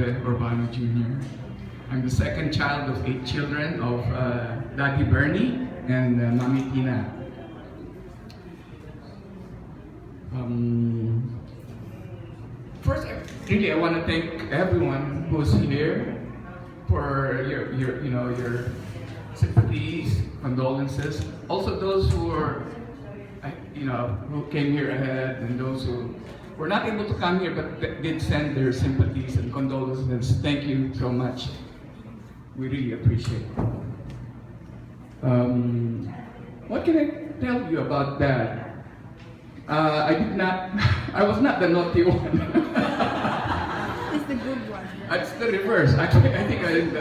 Bernabe, Urbano Jr. I'm the second child of 8 children of Daddy Bernie and Mommy Tina. First, I want to thank everyone who's here for your sympathies, condolences. Also, those who are, who came here ahead, and those who were not able to come here but did send their sympathies and condolences. Thank you so much. We really appreciate it. What can I tell you about that? I was not the naughty one. It's the good one. It's the reverse. Actually, I think I'm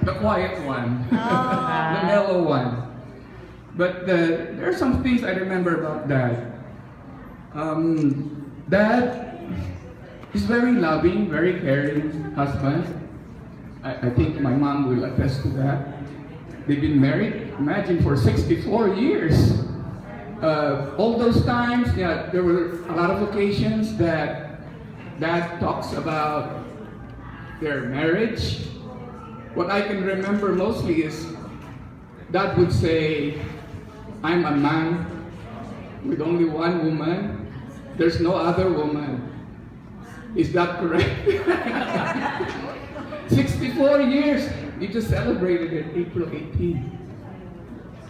the quiet one, the mellow one. But there are some things I remember about Dad. Dad is very loving, very caring husband. I think my mom will attest to that. They've been married, imagine, for 64 years. All those times, there were a lot of occasions that Dad talks about their marriage. What I can remember mostly is Dad would say, "I'm a man with only one woman. There's no other woman." Is that correct? 64 years. You just celebrated it April 18.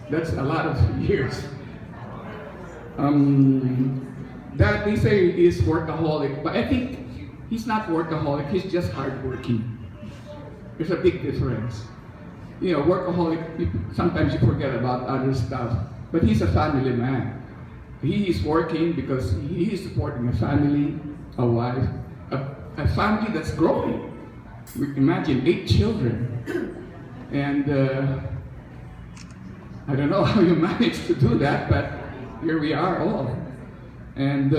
That's a lot of years. That they say is workaholic, but I think he's not workaholic. He's just hardworking. There's a big difference. Workaholic, sometimes you forget about other stuff, but he's a family man. He is working because he is supporting a family, a wife, a family that's growing. Imagine 8 children. And I don't know how you managed to do that, but here we are all. And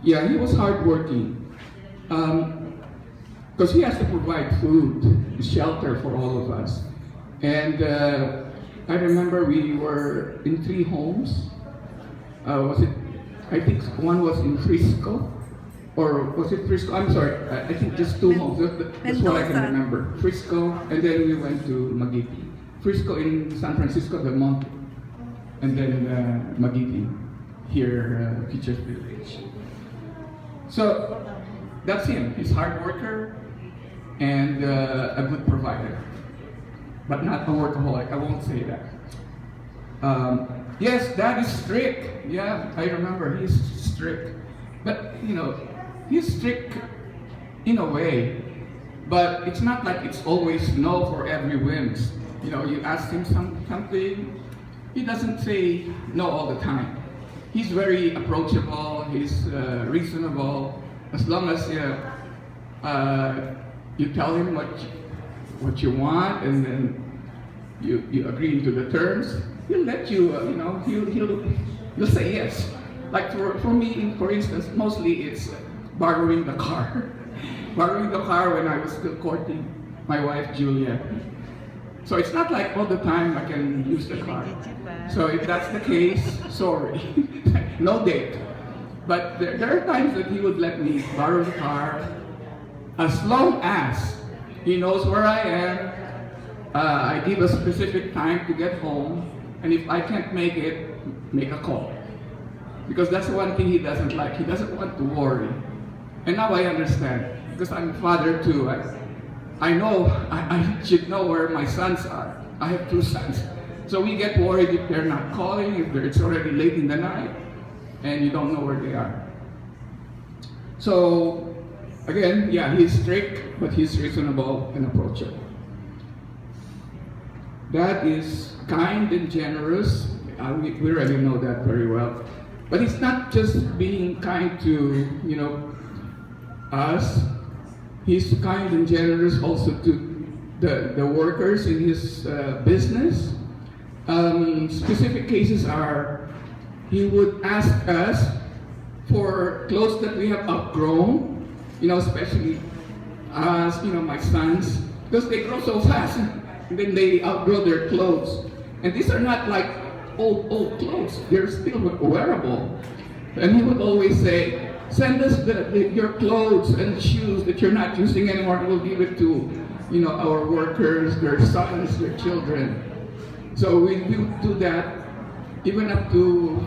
he was hardworking. Because he has to provide food, shelter for all of us. And I remember we were in 3 homes. I think one was in Frisco, or was it Frisco? I'm sorry, I think just 2 homes. That's what I can remember. Frisco, and then we went to Magiti. Frisco in San Francisco del Monte, and then Magiti here, Teachers Village. So that's him. He's a hard worker and a good provider, but not a workaholic. I won't say that. Yes, Dad is strict. Yeah, I remember he's strict. But he's strict in a way. But it's not like it's always no for every whims. You ask him something, he doesn't say no all the time. He's very approachable. He's reasonable. As long as you tell him what you want, and then you agree to the terms, he'll let you. He'll say yes. Like for me, for instance, mostly it's borrowing the car. Borrowing the car when I was still courting my wife Julia. So it's not like all the time I can use the car. So if that's the case, sorry, no date. But there are times that he would let me borrow the car, as long as he knows where I am. I give a specific time to get home, and if I can't make it, make a call. Because that's the one thing he doesn't like. He doesn't want to worry. And now I understand, because I'm a father too. I know, I should know where my sons are. I have 2 sons. So we get worried if they're not calling, if it's already late in the night, and you don't know where they are. So, again, he's strict, but he's reasonable and approachable. Dad is kind and generous. We already know that very well. But it's not just being kind to, us. He's kind and generous also to the workers in his business. Specific cases are, he would ask us for clothes that we have outgrown, especially us, my sons, because they grow so fast, and then they outgrow their clothes. And these are not like old clothes, they're still wearable. And he would always say, Send us your clothes and shoes that you're not using anymore, and we'll give it to, our workers, their sons, their children. So we do that. Even up to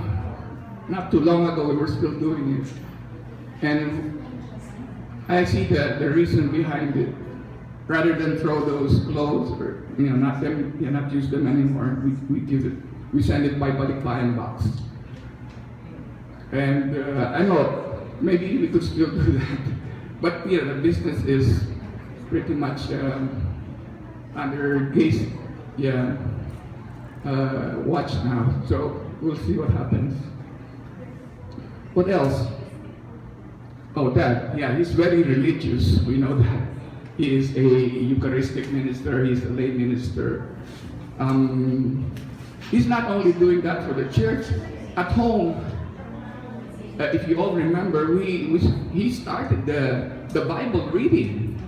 not too long ago, we were still doing it. And I see the reason behind it. Rather than throw those clothes or not use them anymore, we send it by balikbayan box. And I know maybe we could still do that, but the business is pretty much under watch now. So we'll see what happens. What else? Oh, Dad. Yeah, he's very religious. We know that. He is a Eucharistic minister. He's a lay minister. He's not only doing that for the church. At home, if you all remember, he started the Bible reading.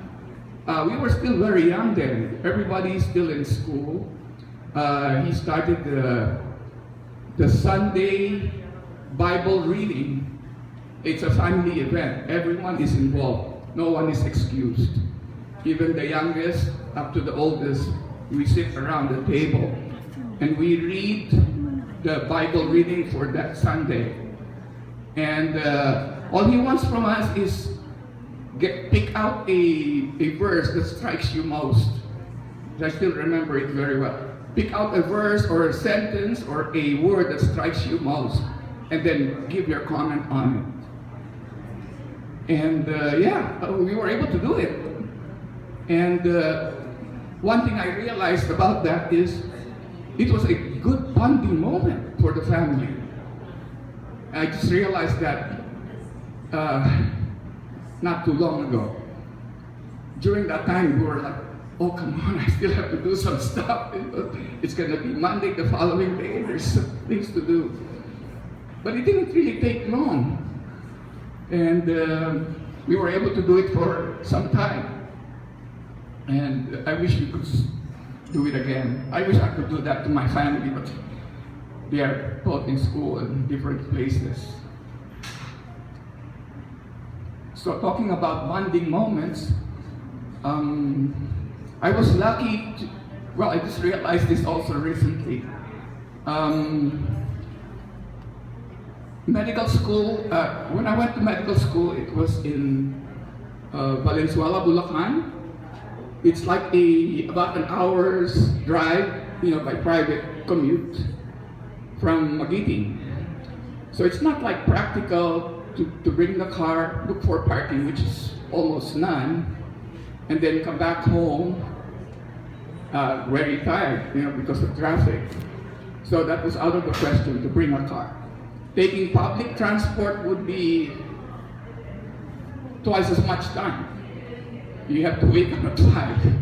We were still very young then. Everybody's still in school. He started the Sunday Bible reading. It's a family event. Everyone is involved. No one is excused. Even the youngest up to the oldest, we sit around the table and we read the Bible reading for that Sunday. And all he wants from us is pick out a verse that strikes you most. I still remember it very well. Pick out a verse or a sentence or a word that strikes you most, and then give your comment on it. And we were able to do it. And one thing I realized about that is it was a good bonding moment for the family. I just realized that not too long ago. During that time, we were like, oh, come on, I still have to do some stuff. It's going to be Monday the following day. There's some things to do. But it didn't really take long. And we were able to do it for some time. And I wish we could do it again. I wish I could do that to my family, but they are both in school in different places. So talking about bonding moments, I was lucky to, I just realized this also recently. Medical school, when I went to medical school, it was in Valenzuela, Bulacan. It's like about an hour's drive, by private commute from Magiting. So it's not like practical to bring the car, look for parking, which is almost none, and then come back home very tired, because of traffic. So that was out of the question to bring a car. Taking public transport would be twice as much time. You have to wake up at 5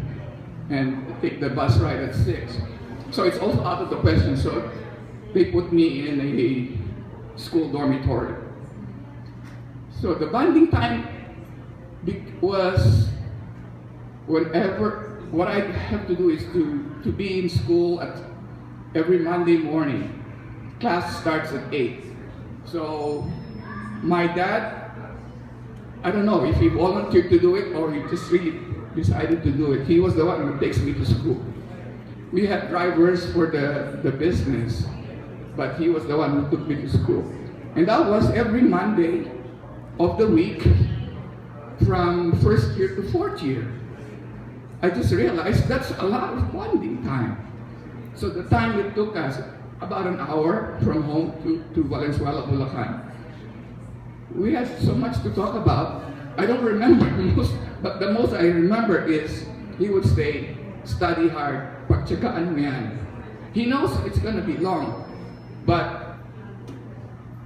and take the bus ride at 6. So it's also out of the question. So they put me in a school dormitory. So the bonding time was whenever, what I have to do is to be in school at every Monday morning. Class starts at 8. So my dad, I don't know if he volunteered to do it or he just really decided to do it. He was the one who takes me to school. We had drivers for the business, but he was the one who took me to school. And that was every Monday of the week from first year to fourth year. I just realized that's a lot of bonding time. So the time it took us, about an hour from home to Valenzuela, Bulacan. We had so much to talk about. I don't remember most, but the most I remember is he would say, study hard, pagtsagaan mo yan. He knows it's going to be long, but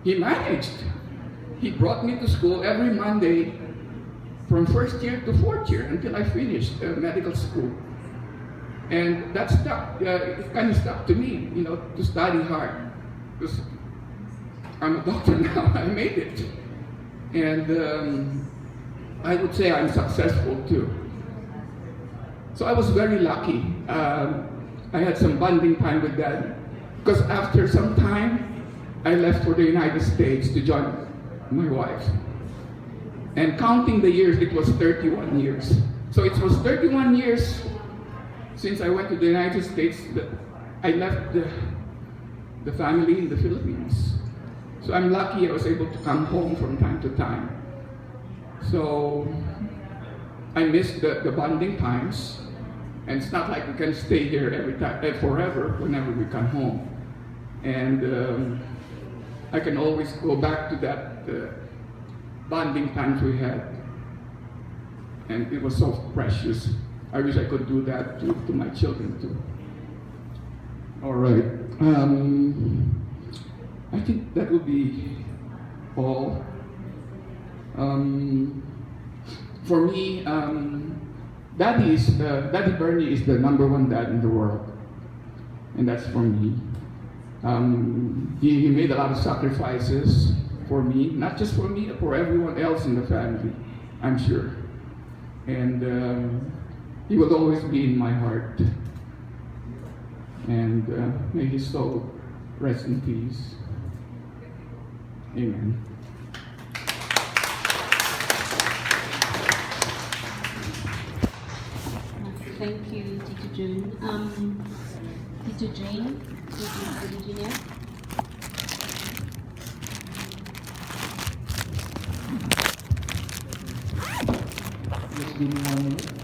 he managed. He brought me to school every Monday from first year to fourth year until I finished medical school. And that stuck, it kind of stuck to me, to study hard. Because I'm a doctor now, I made it. And I would say I'm successful too. So I was very lucky. I had some bonding time with Dad. Because after some time, I left for the United States to join my wife. And counting the years, it was 31 years. So it was 31 years since I went to the United States that I left the family in the Philippines. So I'm lucky I was able to come home from time to time. So I miss the bonding times. And it's not like we can stay here every time, forever, whenever we come home. And I can always go back to that bonding times we had. And it was so precious. I wish I could do that to my children too. All right. I think that would be all. For me, Daddy Bernie is the #1 dad in the world, and that's for me. He made a lot of sacrifices for me, not just for me, for everyone else in the family, I'm sure. And he will always be in my heart. And may his soul rest in peace. Amen. Thank you, Tito June. Tito Jane, Virginia. Just give me 1 minute.